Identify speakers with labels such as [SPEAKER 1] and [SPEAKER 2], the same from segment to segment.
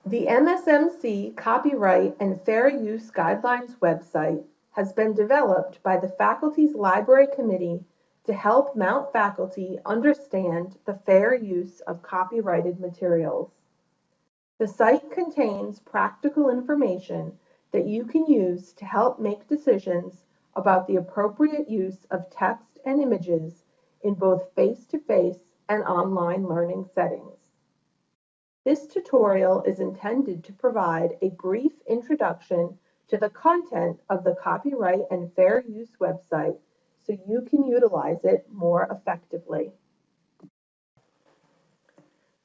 [SPEAKER 1] The MSMC Copyright and Fair Use Guidelines website has been developed by the Faculty's Library Committee to help Mount faculty understand the fair use of copyrighted materials. The site contains practical information that you can use to help make decisions about the appropriate use of text and images in both face-to-face and online learning settings. This tutorial is intended to provide a brief introduction to the content of the Copyright and Fair Use website so you can utilize it more effectively.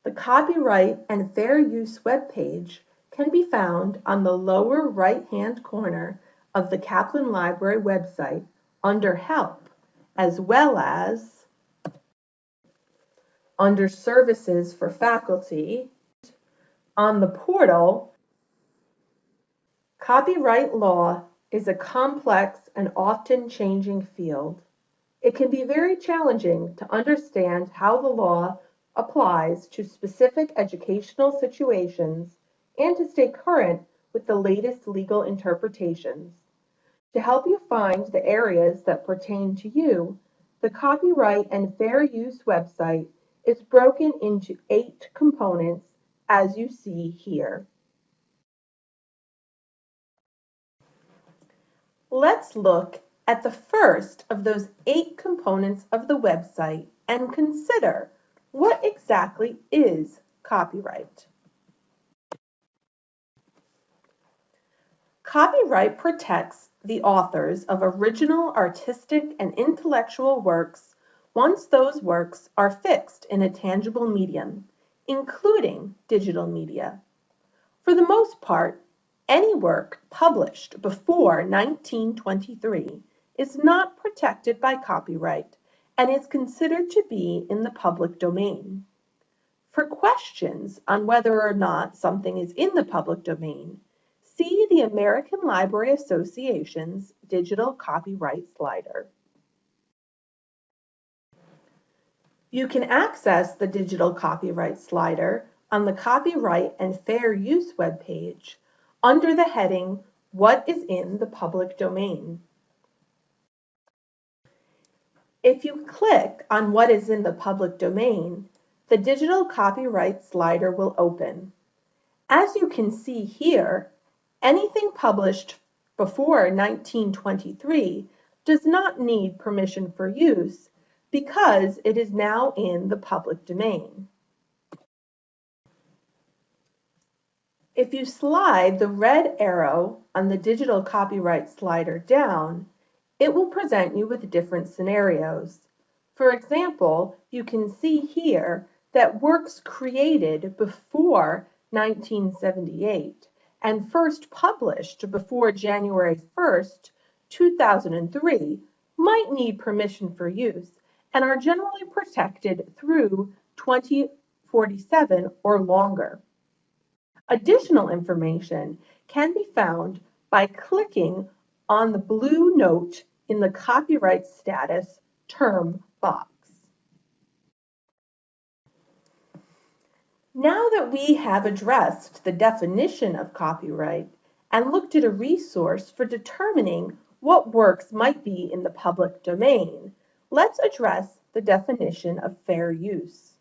[SPEAKER 1] The Copyright and Fair Use webpage can be found on the lower right-hand corner of the Kaplan Library website under Help, as well as under Services for Faculty. On the portal, copyright law is a complex and often changing field. It can be very challenging to understand how the law applies to specific educational situations and to stay current with the latest legal interpretations. To help you find the areas that pertain to you, the Copyright and Fair Use website is broken into 8 components as you see here. Let's look at the first of those 8 components of the website and consider what exactly is copyright. Copyright protects the authors of original artistic and intellectual works once those works are fixed in a tangible medium, including digital media. For the most part, any work published before 1923 is not protected by copyright and is considered to be in the public domain. For questions on whether or not something is in the public domain, see the American Library Association's digital copyright slider. You can access the digital copyright slider on the Copyright and Fair Use webpage under the heading What is in the Public Domain. If you click on What is in the Public Domain, the digital copyright slider will open. As you can see here, anything published before 1923 does not need permission for use because it is now in the public domain. If you slide the red arrow on the digital copyright slider down, it will present you with different scenarios. For example, you can see here that works created before 1978 and first published before January 1st, 2003 might need permission for use and are generally protected through 2047 or longer. Additional information can be found by clicking on the blue note in the copyright status term box. Now that we have addressed the definition of copyright and looked at a resource for determining what works might be in the public domain, let's address the definition of fair use.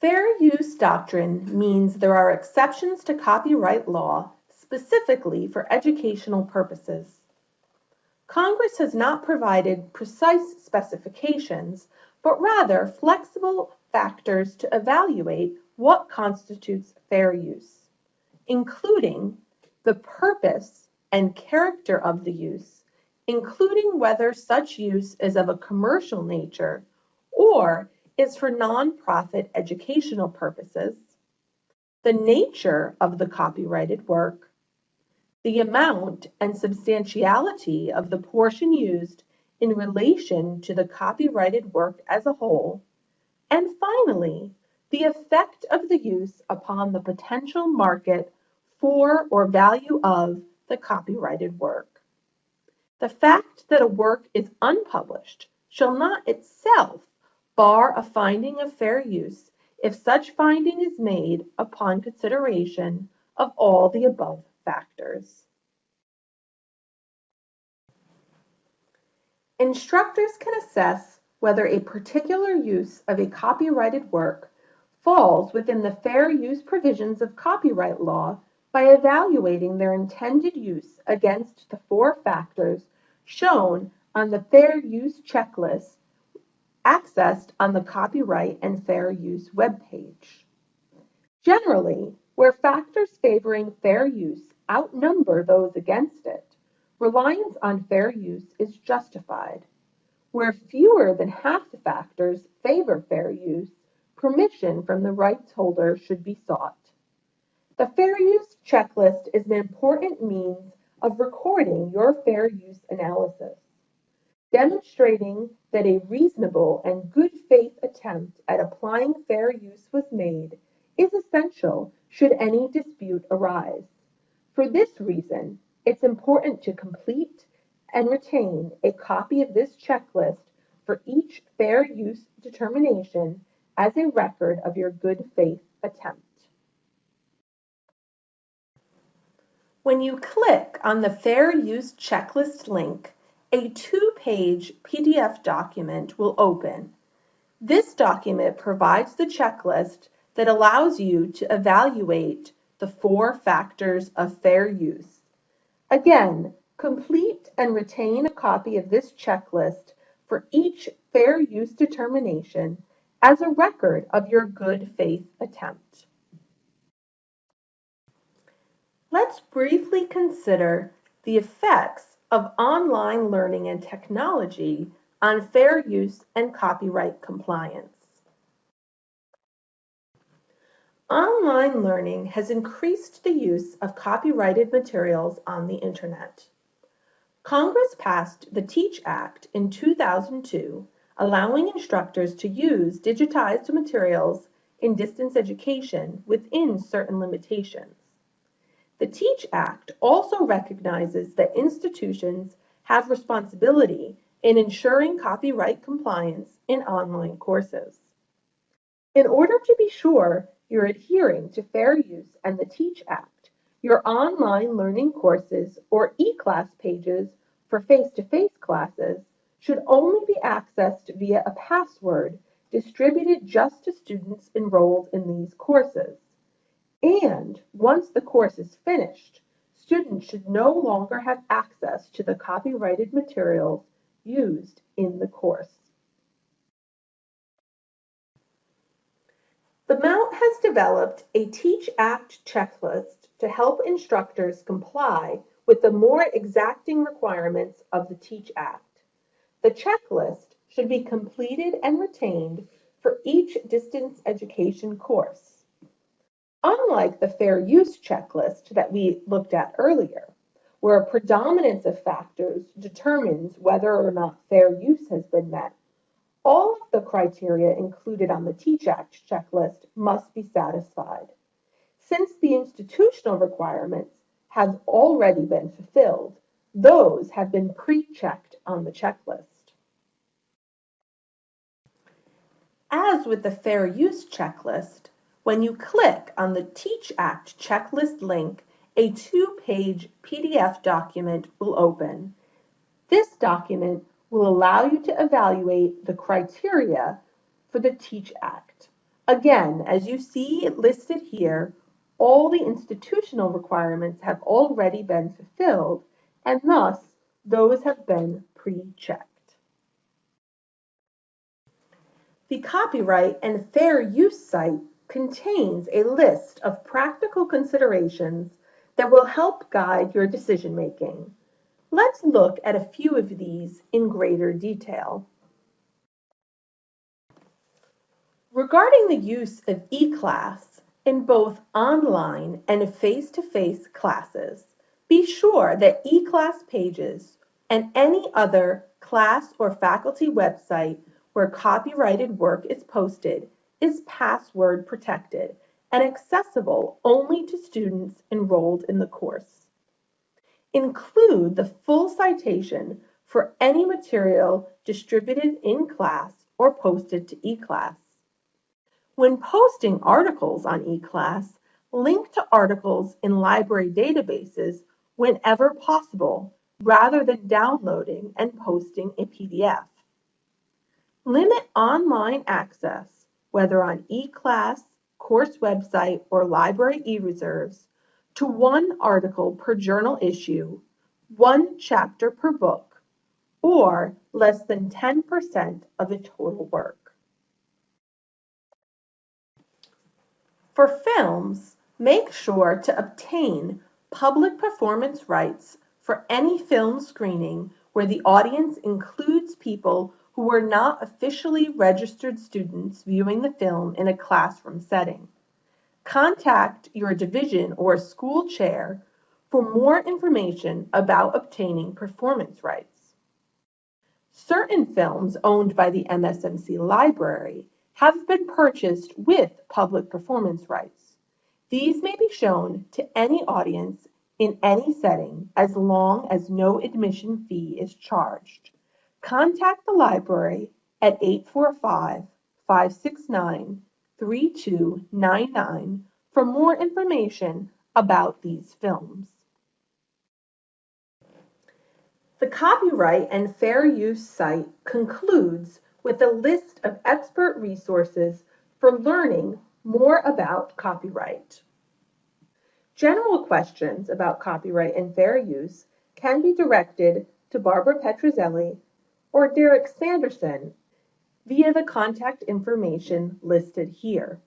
[SPEAKER 1] Fair use doctrine means there are exceptions to copyright law specifically for educational purposes. Congress has not provided precise specifications, but rather flexible factors to evaluate what constitutes fair use, including the purpose and character of the use, including whether such use is of a commercial nature or is for nonprofit educational purposes, the nature of the copyrighted work, the amount and substantiality of the portion used in relation to the copyrighted work as a whole, and finally, the effect of the use upon the potential market for or value of the copyrighted work. The fact that a work is unpublished shall not itself bar a finding of fair use if such finding is made upon consideration of all the above factors. Instructors can assess whether a particular use of a copyrighted work falls within the fair use provisions of copyright law by evaluating their intended use against the 4 factors shown on the fair use checklist accessed on the Copyright and Fair Use webpage. Generally, where factors favoring fair use outnumber those against it, reliance on fair use is justified. Where fewer than half the factors favor fair use, permission from the rights holder should be sought. The fair use checklist is an important means of recording your fair use analysis. Demonstrating that a reasonable and good faith attempt at applying fair use was made is essential should any dispute arise. For this reason, it's important to complete and retain a copy of this checklist for each fair use determination as a record of your good faith attempt. When you click on the Fair Use Checklist link, a 2-page PDF document will open. This document provides the checklist that allows you to evaluate the 4 factors of fair use. Again, complete and retain a copy of this checklist for each fair use determination as a record of your good faith attempt. Let's briefly consider the effects of online learning and technology on fair use and copyright compliance. Online learning has increased the use of copyrighted materials on the Internet. Congress passed the TEACH Act in 2002, allowing instructors to use digitized materials in distance education within certain limitations. The TEACH Act also recognizes that institutions have responsibility in ensuring copyright compliance in online courses. In order to be sure you're adhering to fair use and the TEACH Act, your online learning courses or eClass pages for face-to-face classes should only be accessed via a password distributed just to students enrolled in these courses. And once the course is finished, students should no longer have access to the copyrighted materials used in the course. The Mount has developed a TEACH Act checklist to help instructors comply with the more exacting requirements of the TEACH Act. The checklist should be completed and retained for each distance education course. Unlike the fair use checklist that we looked at earlier, where a predominance of factors determines whether or not fair use has been met, all of the criteria included on the TEACH Act checklist must be satisfied. Since the institutional requirements have already been fulfilled, those have been pre-checked on the checklist. As with the fair use checklist, when you click on the TEACH Act checklist link, a 2-page PDF document will open. This document will allow you to evaluate the criteria for the TEACH Act. Again, as you see it listed here, all the institutional requirements have already been fulfilled, and thus those have been pre-checked. The Copyright and Fair Use site contains a list of practical considerations that will help guide your decision-making. Let's look at a few of these in greater detail. Regarding the use of eClass in both online and face-to-face classes, be sure that eClass pages and any other class or faculty website where copyrighted work is posted is password protected and accessible only to students enrolled in the course. Include the full citation for any material distributed in class or posted to eClass. When posting articles on eClass, link to articles in library databases whenever possible, rather than downloading and posting a PDF. Limit online access, whether on eClass, course website, or library e-reserves, to one article per journal issue, one chapter per book, or less than 10% of the total work. For films, make sure to obtain public performance rights for any film screening where the audience includes people who were not officially registered students viewing the film in a classroom setting. Contact your division or school chair for more information about obtaining performance rights. Certain films owned by the MSMC library have been purchased with public performance rights. These may be shown to any audience in any setting as long as no admission fee is charged. Contact the library at 845-569-3299 for more information about these films. The Copyright and Fair Use site concludes with a list of expert resources for learning more about copyright. General questions about copyright and fair use can be directed to Barbara Petrozelli or Derek Sanderson via the contact information listed here.